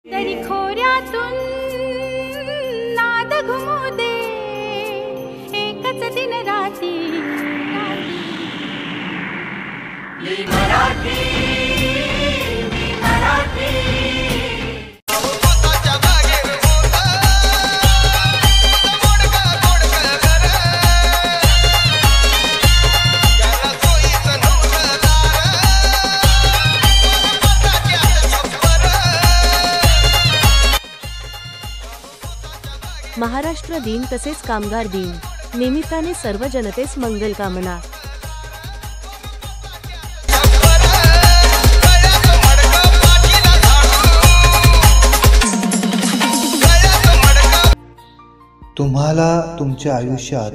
तरी खोऱ्यातून नाद घुमू दे एकच दिन राती मी मराठी मी मराठी महाराष्ट्र दिन तसेच कामगार दिन निमित्ताने सर्व जनतेस मंगल कामना। तुम्हाला तुमच्या आयुष्यात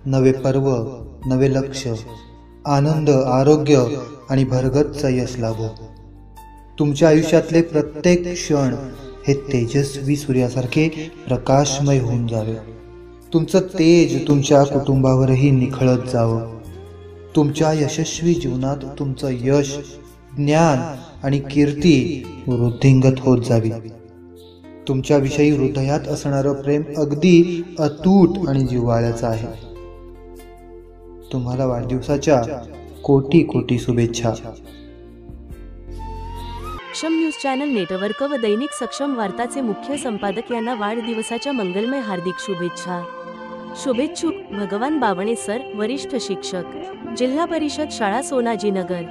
नवे पर्व, नवे लक्ष, आनंद, आरोग्य आणि भरगच्च यश लाभो। तुमच्या आयुष्यातले प्रत्येक क्षण हे तेजस्वी सूर्यासारखे प्रकाशमय होऊन जावे। तुमचं तेज तुमच्या कुटुंबावरही निखळत जावं। तुमच्या यशस्वी जीवनात तुमचं यश, ज्ञान आणि कीर्ती वृद्धिंगत होत जावी। तुमच्याविषयी हृदयात असणारं प्रेम अगदी अतूट आणि जिव्हाळ्याचं आहे। तुम्हाला वाढदिवसाच्या कोटी कोटी शुभेच्छा। सक्षम न्यूज चॅनल नेटवर्क व दैनिक सक्षम वार्ताचे मुख्य संपादक यांना वाढदिवसाच्या मंगलमय हार्दिक शुभेच्छा। शुभेच्छुक भगवान बावणे सर, वरिष्ठ शिक्षक, जिल्हा परिषद शाळा सोनाजीनगर।